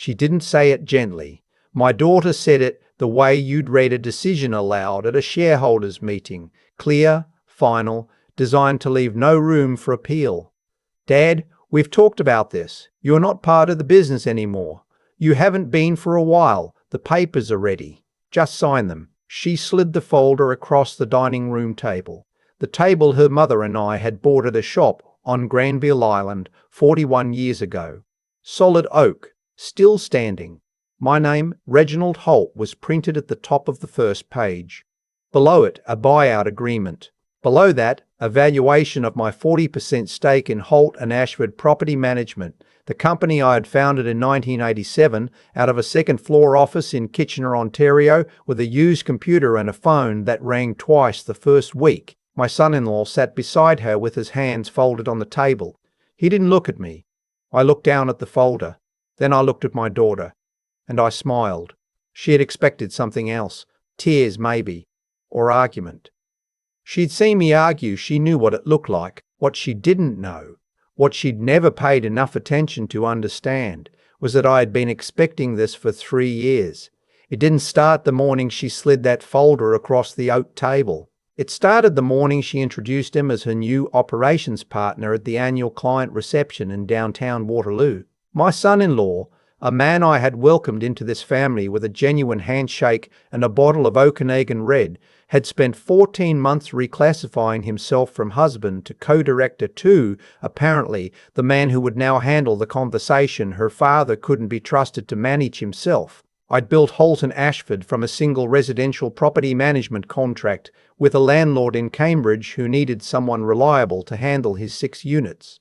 She didn't say it gently. My daughter said it the way you'd read a decision aloud at a shareholders' meeting. Clear, final, designed to leave no room for appeal. Dad, we've talked about this. You're not part of the business anymore. You haven't been for a while. The papers are ready. Just sign them. She slid the folder across the dining room table. The table her mother and I had bought at a shop on Granville Island 41 years ago. Solid oak, still standing. My name, Reginald Holt, was printed at the top of the first page. Below it, a buyout agreement. Below that, a valuation of my 40% stake in Holt Ashford Property Management, the company I had founded in 1987 out of a second-floor office in Kitchener, Ontario, with a used computer and a phone that rang twice the first week. My son-in-law sat beside her with his hands folded on the table. He didn't look at me. I looked down at the folder. Then I looked at my daughter. And I smiled. She had expected something else. Tears, maybe. Or argument. She'd seen me argue. She knew what it looked like. What she didn't know, what she'd never paid enough attention to understand, was that I had been expecting this for 3 years. It didn't start the morning she slid that folder across the oak table. It started the morning she introduced him as her new operations partner at the annual client reception in downtown Waterloo. My son-in-law, a man I had welcomed into this family with a genuine handshake and a bottle of Okanagan Red, had spent 14 months reclassifying himself from husband to co-director to, apparently, the man who would now handle the conversation her father couldn't be trusted to manage himself. I'd built Holt Ashford from a single residential property management contract with a landlord in Cambridge who needed someone reliable to handle his 6 units.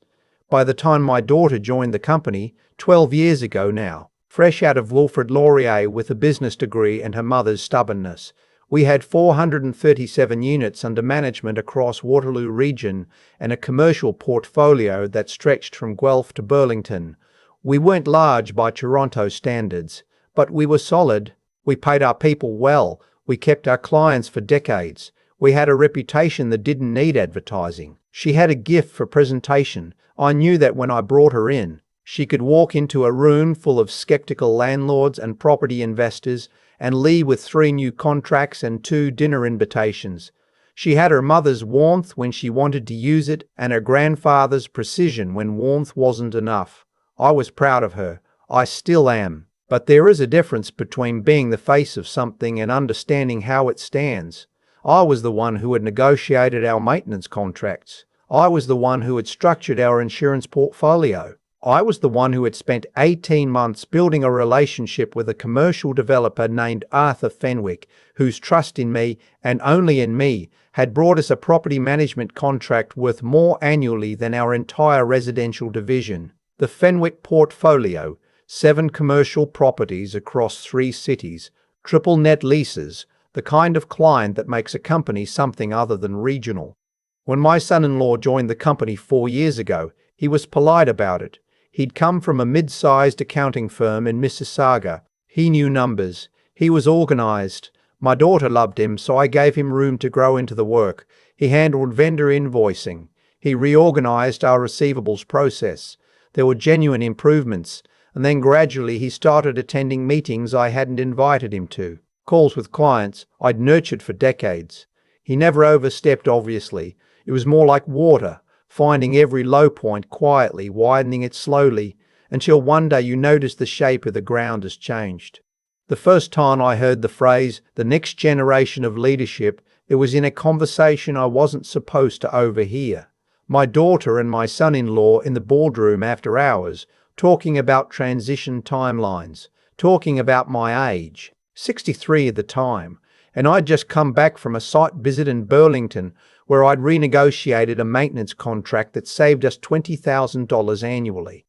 By the time my daughter joined the company, 12 years ago now, fresh out of Wilfrid Laurier with a business degree and her mother's stubbornness, we had 437 units under management across Waterloo region and a commercial portfolio that stretched from Guelph to Burlington. We weren't large by Toronto standards, but we were solid. We paid our people well. We kept our clients for decades. We had a reputation that didn't need advertising. She had a gift for presentation. I knew that when I brought her in. She could walk into a room full of skeptical landlords and property investors and leave with 3 new contracts and 2 dinner invitations. She had her mother's warmth when she wanted to use it and her grandfather's precision when warmth wasn't enough. I was proud of her. I still am. But there is a difference between being the face of something and understanding how it stands. I was the one who had negotiated our maintenance contracts. I was the one who had structured our insurance portfolio. I was the one who had spent 18 months building a relationship with a commercial developer named Arthur Fenwick, whose trust in me, and only in me, had brought us a property management contract worth more annually than our entire residential division. The Fenwick portfolio, 7 commercial properties across 3 cities, triple net leases, the kind of client that makes a company something other than regional. When my son-in-law joined the company 4 years ago, he was polite about it. He'd come from a mid-sized accounting firm in Mississauga. He knew numbers. He was organized. My daughter loved him, so I gave him room to grow into the work. He handled vendor invoicing. He reorganized our receivables process. There were genuine improvements. And then gradually he started attending meetings I hadn't invited him to. Calls with clients I'd nurtured for decades. He never overstepped, obviously. It was more like water, finding every low point quietly, widening it slowly, until one day you notice the shape of the ground has changed. The first time I heard the phrase, the next generation of leadership, it was in a conversation I wasn't supposed to overhear. My daughter and my son-in-law in the boardroom after hours, talking about transition timelines, talking about my age, 63 at the time, and I'd just come back from a site visit in Burlington where I'd renegotiated a maintenance contract that saved us $20,000 annually.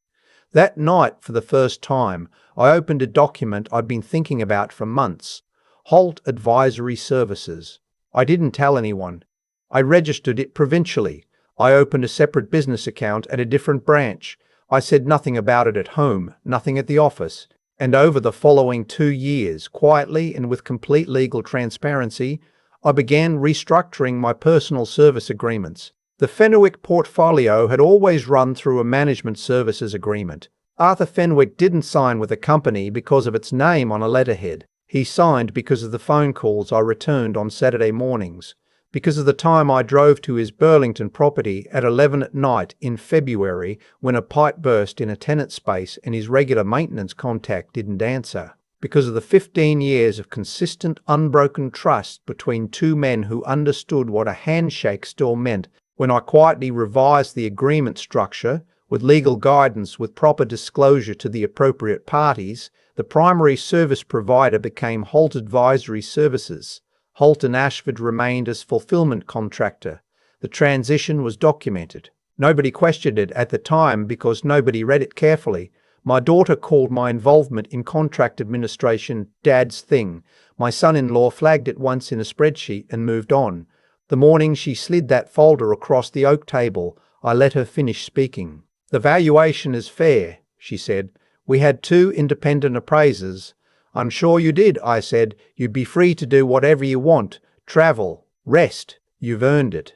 That night, for the first time, I opened a document I'd been thinking about for months. Holt Advisory Services. I didn't tell anyone. I registered it provincially. I opened a separate business account at a different branch. I said nothing about it at home, nothing at the office. And over the following 2 years, quietly and with complete legal transparency, I began restructuring my personal service agreements. The Fenwick portfolio had always run through a management services agreement. Arthur Fenwick didn't sign with the company because of its name on a letterhead. He signed because of the phone calls I returned on Saturday mornings, because of the time I drove to his Burlington property at 11 at night in February when a pipe burst in a tenant space and his regular maintenance contact didn't answer, because of the 15 years of consistent, unbroken trust between two men who understood what a handshake still meant when I quietly revised the agreement structure, with legal guidance with proper disclosure to the appropriate parties. The primary service provider became Holt Advisory Services. Holt and Ashford remained as fulfillment contractor. The transition was documented. Nobody questioned it at the time because nobody read it carefully. My daughter called my involvement in contract administration Dad's thing. My son-in-law flagged it once in a spreadsheet and moved on. The morning she slid that folder across the oak table, I let her finish speaking. "The valuation is fair," she said. "We had 2 independent appraisers." "I'm sure you did," I said. "You'd be free to do whatever you want. Travel. Rest. You've earned it."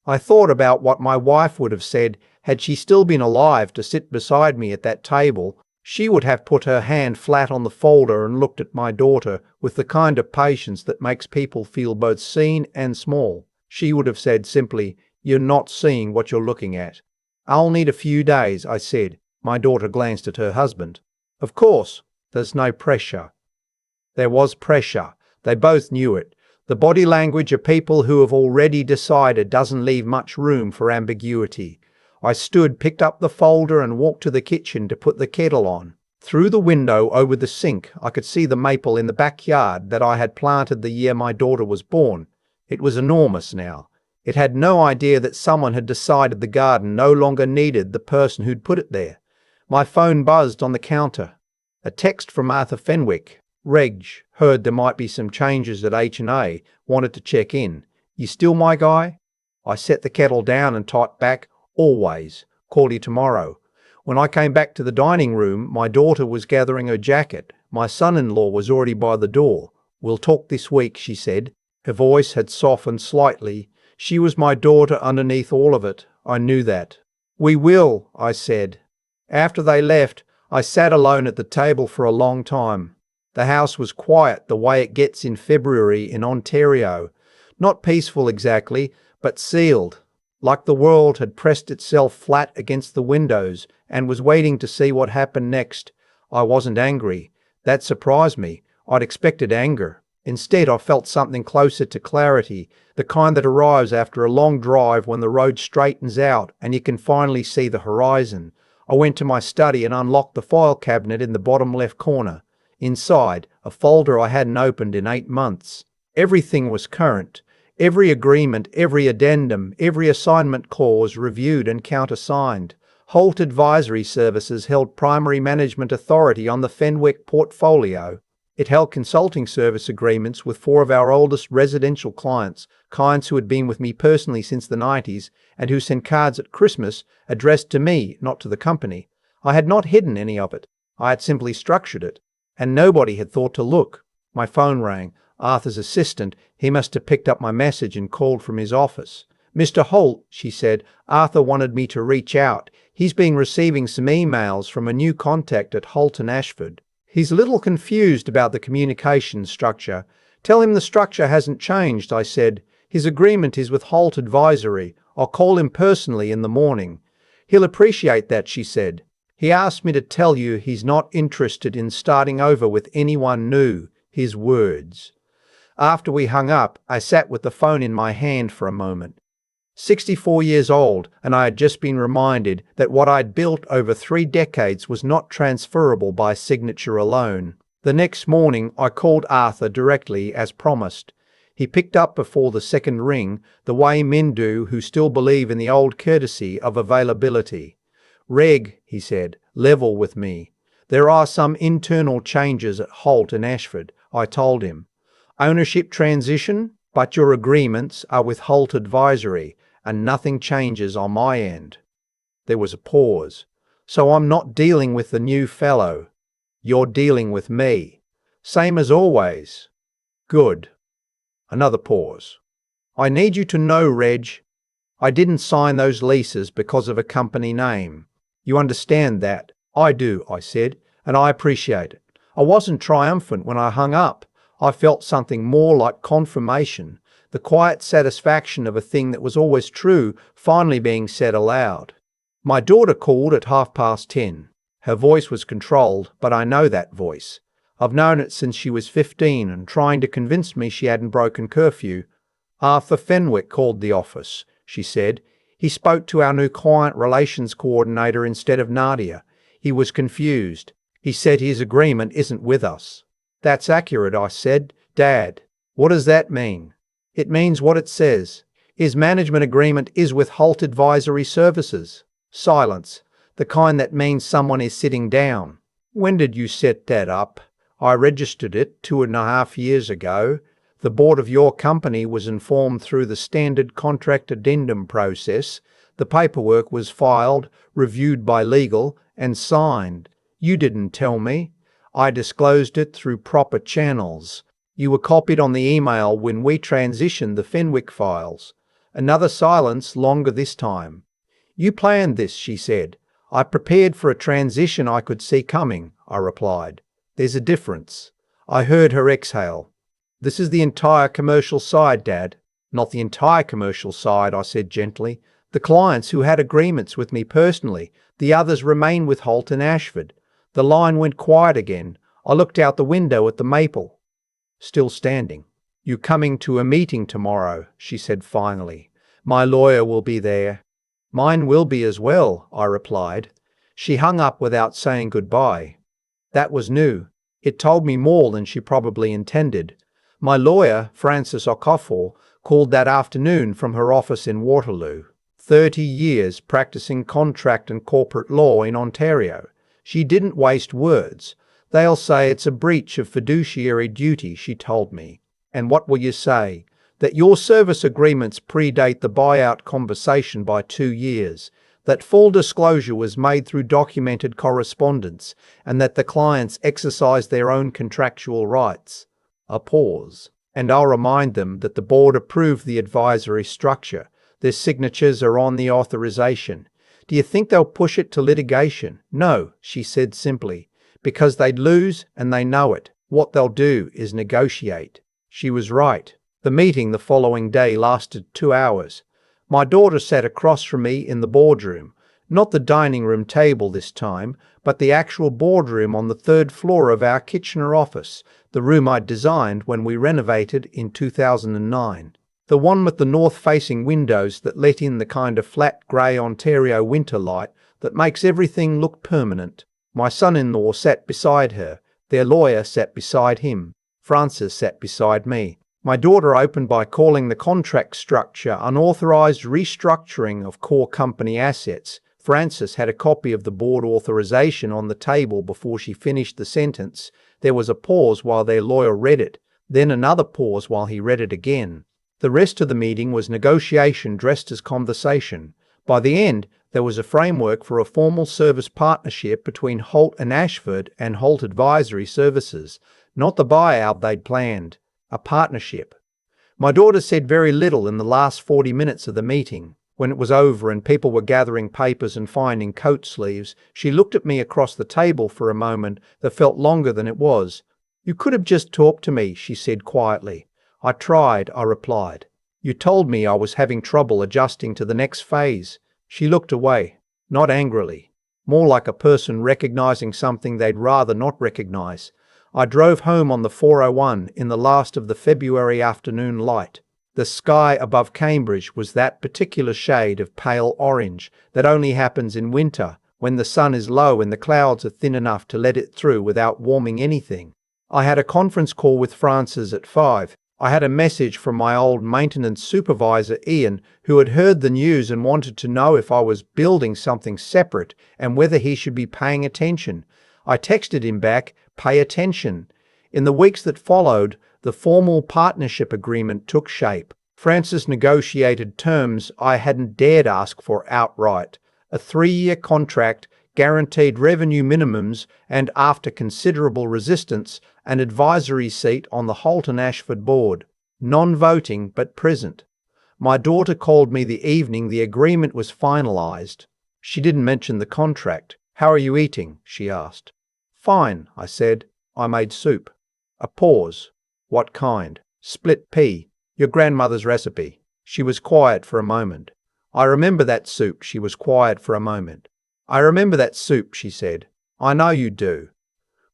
I thought about what my wife would have said had she still been alive to sit beside me at that table. She would have put her hand flat on the folder and looked at my daughter with the kind of patience that makes people feel both seen and small. She would have said simply, "You're not seeing what you're looking at." "I'll need a few days," I said. My daughter glanced at her husband. "Of course, there's no pressure." There was pressure. They both knew it. The body language of people who have already decided doesn't leave much room for ambiguity. I stood, picked up the folder and walked to the kitchen to put the kettle on. Through the window over the sink, I could see the maple in the backyard that I had planted the year my daughter was born. It was enormous now. It had no idea that someone had decided the garden no longer needed the person who'd put it there. My phone buzzed on the counter. A text from Arthur Fenwick. "Reg, heard there might be some changes at H&A. Wanted to check in. You still my guy?" I set the kettle down and typed back, "Always. Call you tomorrow." When I came back to the dining room, my daughter was gathering her jacket. My son-in-law was already by the door. "We'll talk this week," she said. Her voice had softened slightly. She was my daughter underneath all of it. I knew that. "We will," I said. After they left, I sat alone at the table for a long time. The house was quiet the way it gets in February in Ontario. Not peaceful exactly, but sealed, like the world had pressed itself flat against the windows and was waiting to see what happened next. I wasn't angry. That surprised me. I'd expected anger. Instead, I felt something closer to clarity, the kind that arrives after a long drive when the road straightens out and you can finally see the horizon. I went to my study and unlocked the file cabinet in the bottom left corner. Inside, a folder I hadn't opened in 8 months. Everything was current. Every agreement, every addendum, every assignment clause reviewed and countersigned. Holt Advisory Services held primary management authority on the Fenwick portfolio. It held consulting service agreements with 4 of our oldest residential clients who had been with me personally since the 90s and who sent cards at Christmas addressed to me, not to the company. I had not hidden any of it. I had simply structured it. And nobody had thought to look. My phone rang. Arthur's assistant. He must have picked up my message and called from his office. "Mr. Holt," she said, "Arthur wanted me to reach out. He's been receiving some emails from a new contact at Holt and Ashford. He's a little confused about the communication structure." "Tell him the structure hasn't changed," I said. "His agreement is with Holt Advisory. I'll call him personally in the morning." "He'll appreciate that," she said. "He asked me to tell you he's not interested in starting over with anyone new." His words. After we hung up, I sat with the phone in my hand for a moment. 64 years old, and I had just been reminded that what I'd built over 3 decades was not transferable by signature alone. The next morning, I called Arthur directly as promised. He picked up before the second ring, the way men do who still believe in the old courtesy of availability. "Reg," he said, "level with me. There are some internal changes at Holt and Ashford," I told him. "Ownership transition, but your agreements are with Holt Advisory, and nothing changes on my end." There was a pause. "So I'm not dealing with the new fellow. You're dealing with me. Same as always." "Good." Another pause. "I need you to know, Reg, I didn't sign those leases because of a company name. You understand that. I do, I said, and I appreciate it. I wasn't triumphant when I hung up. I felt something more like confirmation, the quiet satisfaction of a thing that was always true finally being said aloud. My daughter called at 10:30. Her voice was controlled, but I know that voice. I've known it since she was 15 and trying to convince me she hadn't broken curfew. Arthur Fenwick called the office, she said. He spoke to our new client relations coordinator instead of Nadia. He was confused. He said his agreement isn't with us. That's accurate, I said. Dad, what does that mean? It means what it says. His management agreement is with Holt Advisory Services. Silence. The kind that means someone is sitting down. When did you set that up? I registered it 2.5 years ago. The board of your company was informed through the standard contract addendum process. The paperwork was filed, reviewed by legal, and signed. You didn't tell me. I disclosed it through proper channels. You were copied on the email when we transitioned the Fenwick files. Another silence, longer this time. You planned this, she said. I prepared for a transition I could see coming, I replied. There's a difference. I heard her exhale. This is the entire commercial side, Dad. Not the entire commercial side, I said gently. The clients who had agreements with me personally, the others remain with Holt and Ashford. The line went quiet again. I looked out the window at the maple. Still standing. You coming to a meeting tomorrow, she said finally. My lawyer will be there. Mine will be as well, I replied. She hung up without saying goodbye. That was new. It told me more than she probably intended. My lawyer, Frances Okafor, called that afternoon from her office in Waterloo. 30 years practicing contract and corporate law in Ontario. She didn't waste words. They'll say it's a breach of fiduciary duty, she told me. And what will you say? That your service agreements predate the buyout conversation by 2 years, that full disclosure was made through documented correspondence, and that the clients exercised their own contractual rights. A pause. And I'll remind them that the board approved the advisory structure. Their signatures are on the authorization. Do you think they'll push it to litigation? No, she said simply, because they'd lose and they know it. What they'll do is negotiate. She was right. The meeting the following day lasted 2 hours. My daughter sat across from me in the boardroom, not the dining room table this time, but the actual boardroom on the 3rd floor of our Kitchener office, the room I'd designed when we renovated in 2009. The one with the north-facing windows that let in the kind of flat grey Ontario winter light that makes everything look permanent. My son-in-law sat beside her. Their lawyer sat beside him. Frances sat beside me. My daughter opened by calling the contract structure unauthorized restructuring of core company assets. Frances had a copy of the board authorization on the table before she finished the sentence. There was a pause while their lawyer read it, then another pause while he read it again. The rest of the meeting was negotiation dressed as conversation. By the end, there was a framework for a formal service partnership between Holt and Ashford and Holt Advisory Services, not the buyout they'd planned. A partnership. My daughter said very little in the last 40 minutes of the meeting. When it was over and people were gathering papers and finding coat sleeves, she looked at me across the table for a moment that felt longer than it was. You could have just talked to me, she said quietly. I tried, I replied. You told me I was having trouble adjusting to the next phase. She looked away, not angrily, more like a person recognizing something they'd rather not recognize. I drove home on the 401 in the last of the February afternoon light. The sky above Cambridge was that particular shade of pale orange that only happens in winter, when the sun is low and the clouds are thin enough to let it through without warming anything. I had a conference call with Frances at 5. I had a message from my old maintenance supervisor, Ian, who had heard the news and wanted to know if I was building something separate and whether he should be paying attention. I texted him back, "Pay attention." In the weeks that followed, the formal partnership agreement took shape. Frances negotiated terms I hadn't dared ask for outright. A 3-year contract, guaranteed revenue minimums, and after considerable resistance, an advisory seat on the Holt and Ashford board. Non-voting but present. My daughter called me the evening the agreement was finalised. She didn't mention the contract. "How are you eating?" she asked. "Fine," I said. "I made soup." A pause. "What kind?" "Split pea. Your grandmother's recipe." She was quiet for a moment. "I remember that soup." She was quiet for a moment. "I remember that soup," she said. "I know you do."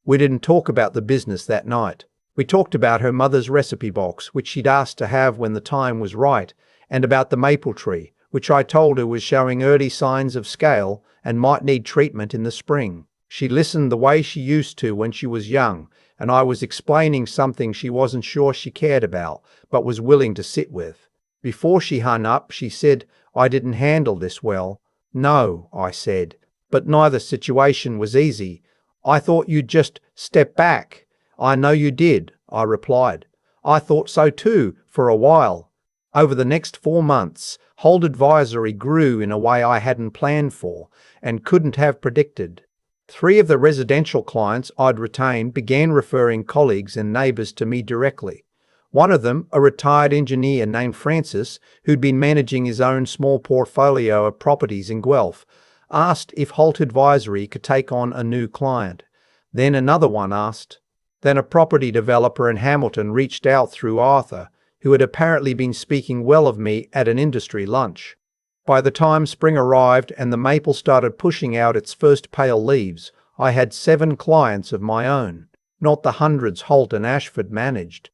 We didn't talk about the business that night. We talked about her mother's recipe box, which she'd asked to have when the time was right, and about the maple tree, which I told her was showing early signs of scale and might need treatment in the spring. She listened the way she used to when she was young, and I was explaining something she wasn't sure she cared about, but was willing to sit with. Before she hung up, she said, "I didn't handle this well." "No," I said, "but neither situation was easy. I thought you'd just step back." "I know you did," I replied. "I thought so too, for a while." Over the next 4 months, Holt Advisory grew in a way I hadn't planned for and couldn't have predicted. 3 of the residential clients I'd retained began referring colleagues and neighbours to me directly. One of them, a retired engineer named Francis, who'd been managing his own small portfolio of properties in Guelph, asked if Holt Advisory could take on a new client. Then another one asked. Then a property developer in Hamilton reached out through Arthur, who had apparently been speaking well of me at an industry lunch. By the time spring arrived and the maple started pushing out its first pale leaves, I had 7 clients of my own, not the hundreds Holt and Ashford managed,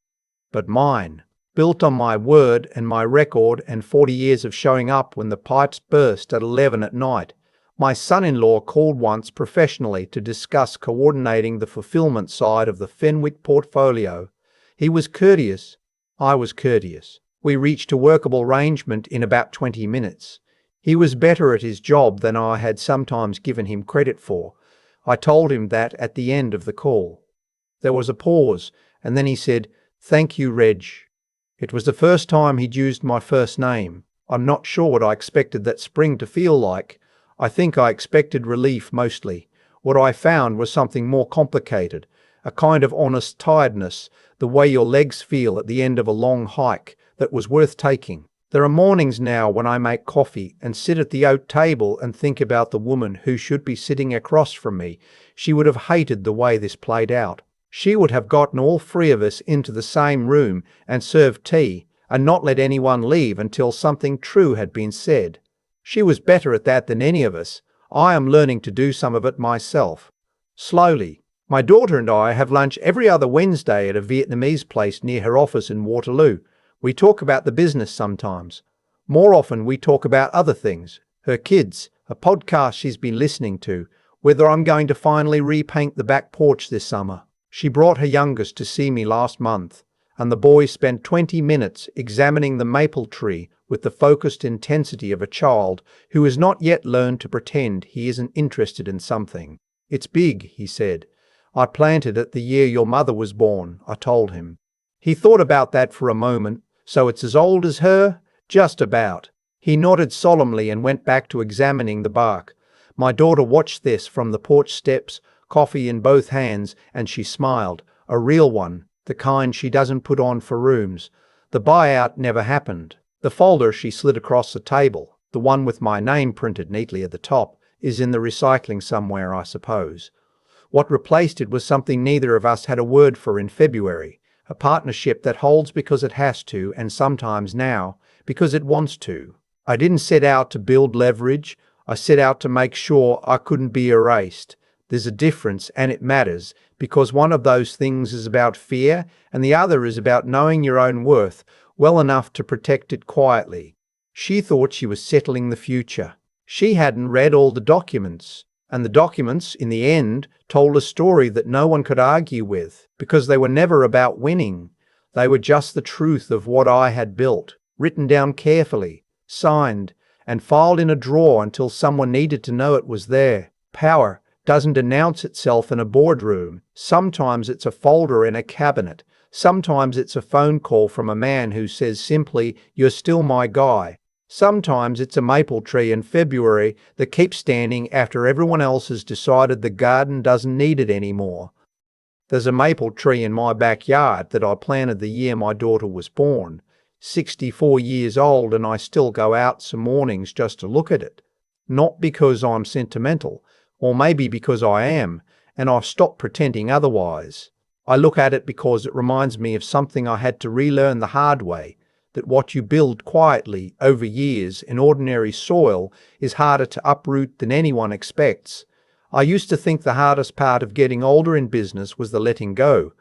but mine, built on my word and my record and 40 years of showing up when the pipes burst at 11 at night. My son-in-law called once professionally to discuss coordinating the fulfillment side of the Fenwick portfolio. He was courteous. I was courteous. We reached a workable arrangement in about 20 minutes. He was better at his job than I had sometimes given him credit for. I told him that at the end of the call. There was a pause, and then he said, "Thank you, Reg." It was the first time he'd used my first name. I'm not sure what I expected that spring to feel like. I think I expected relief mostly. What I found was something more complicated, a kind of honest tiredness, the way your legs feel at the end of a long hike, that was worth taking. There are mornings now when I make coffee and sit at the oak table and think about the woman who should be sitting across from me. She would have hated the way this played out. She would have gotten all 3 of us into the same room and served tea, and not let anyone leave until something true had been said. She was better at that than any of us. I am learning to do some of it myself. Slowly. My daughter and I have lunch every other Wednesday at a Vietnamese place near her office in Waterloo. We talk about the business sometimes. More often we talk about other things. Her kids, a podcast she's been listening to, whether I'm going to finally repaint the back porch this summer. She brought her youngest to see me last month, and the boys spent 20 minutes examining the maple tree with the focused intensity of a child who has not yet learned to pretend he isn't interested in something. "It's big," he said. "I planted it the year your mother was born," I told him. He thought about that for a moment. "So it's as old as her?" "Just about." He nodded solemnly and went back to examining the bark. My daughter watched this from the porch steps, coffee in both hands, and she smiled. A real one, the kind she doesn't put on for rooms. The buyout never happened. The folder she slid across the table, the one with my name printed neatly at the top, is in the recycling somewhere, I suppose. What replaced it was something neither of us had a word for in February, a partnership that holds because it has to, and sometimes now, because it wants to. I didn't set out to build leverage. I set out to make sure I couldn't be erased. There's a difference, and it matters, because one of those things is about fear, and the other is about knowing your own worth well enough to protect it quietly. She thought she was settling the future. She hadn't read all the documents, and the documents, in the end, told a story that no one could argue with, because they were never about winning. They were just the truth of what I had built, written down carefully, signed, and filed in a drawer until someone needed to know it was there. Power doesn't announce itself in a boardroom. Sometimes it's a folder in a cabinet. Sometimes it's a phone call from a man who says simply, "You're still my guy." Sometimes it's a maple tree in February that keeps standing after everyone else has decided the garden doesn't need it anymore. There's a maple tree in my backyard that I planted the year my daughter was born. 64 years old, and I still go out some mornings just to look at it. Not because I'm sentimental, Or maybe because I am, and I've stopped pretending otherwise. I look at it because it reminds me of something I had to relearn the hard way, that what you build quietly over years in ordinary soil is harder to uproot than anyone expects. I used to think the hardest part of getting older in business was the letting go,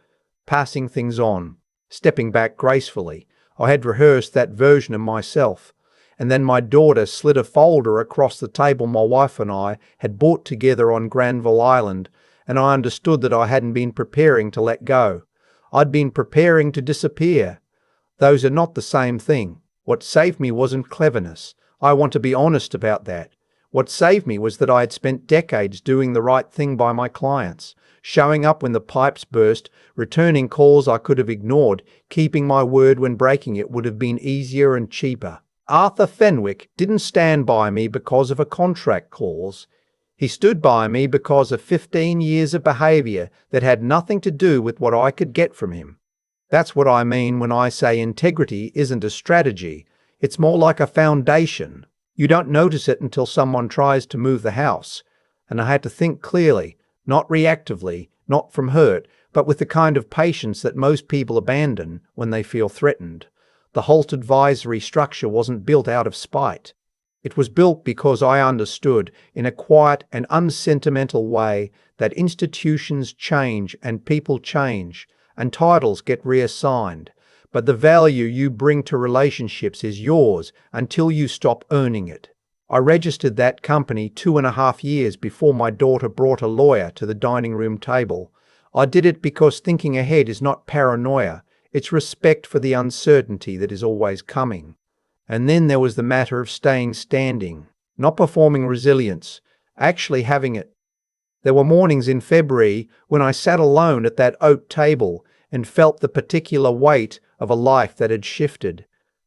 passing things on, stepping back gracefully. I had rehearsed that version of myself. And then my daughter slid a folder across the table my wife and I had bought together on Granville Island, and I understood that I hadn't been preparing to let go. I'd been preparing to disappear. Those are not the same thing. What saved me wasn't cleverness. I want to be honest about that. What saved me was that I had spent decades doing the right thing by my clients, showing up when the pipes burst, returning calls I could have ignored, keeping my word when breaking it would have been easier and cheaper. Arthur Fenwick didn't stand by me because of a contract clause. He stood by me because of 15 years of behavior that had nothing to do with what I could get from him. That's what I mean when I say integrity isn't a strategy. It's more like a foundation. You don't notice it until someone tries to move the house. And I had to think clearly, not reactively, not from hurt, but with the kind of patience that most people abandon when they feel threatened. The Holt advisory structure wasn't built out of spite. It was built because I understood, in a quiet and unsentimental way, that institutions change and people change, and titles get reassigned. But the value you bring to relationships is yours until you stop earning it. I registered that company 2.5 years before my daughter brought a lawyer to the dining room table. I did it because thinking ahead is not paranoia. It's respect for the uncertainty that is always coming. And then there was the matter of staying standing, not performing resilience, actually having it. There were mornings in February when I sat alone at that oak table and felt the particular weight of a life that had shifted.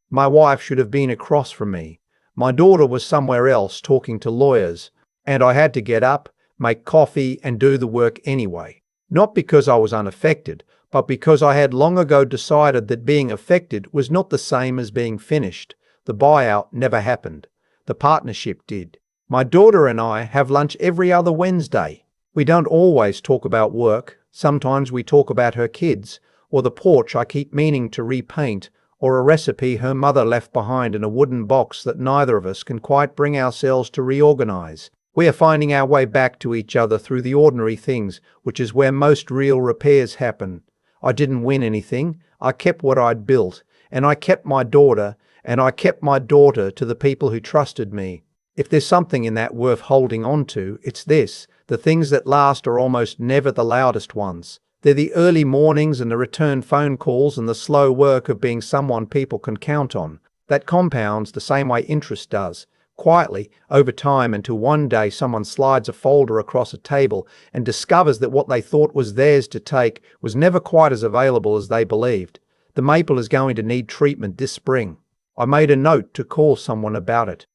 My wife should have been across from me. My daughter was somewhere else talking to lawyers, and I had to get up, make coffee, and do the work anyway. Not because I was unaffected, but because I had long ago decided that being affected was not the same as being finished. The buyout never happened. The partnership did. My daughter and I have lunch every other Wednesday. We don't always talk about work. Sometimes we talk about her kids, or the porch I keep meaning to repaint, or a recipe her mother left behind in a wooden box that neither of us can quite bring ourselves to reorganize. We are finding our way back to each other through the ordinary things, which is where most real repairs happen. I didn't win anything. I kept what I'd built, and I kept my daughter, and I kept my daughter to the people who trusted me. If there's something in that worth holding on to, it's this. The things that last are almost never the loudest ones. They're the early mornings and the return phone calls and the slow work of being someone people can count on. That compounds the same way interest does, quietly, over time, until one day someone slides a folder across a table and discovers that what they thought was theirs to take was never quite as available as they believed. The maple is going to need treatment this spring. I made a note to call someone about it.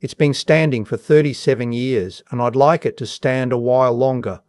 It's been standing for 37 years, and I'd like it to stand a while longer.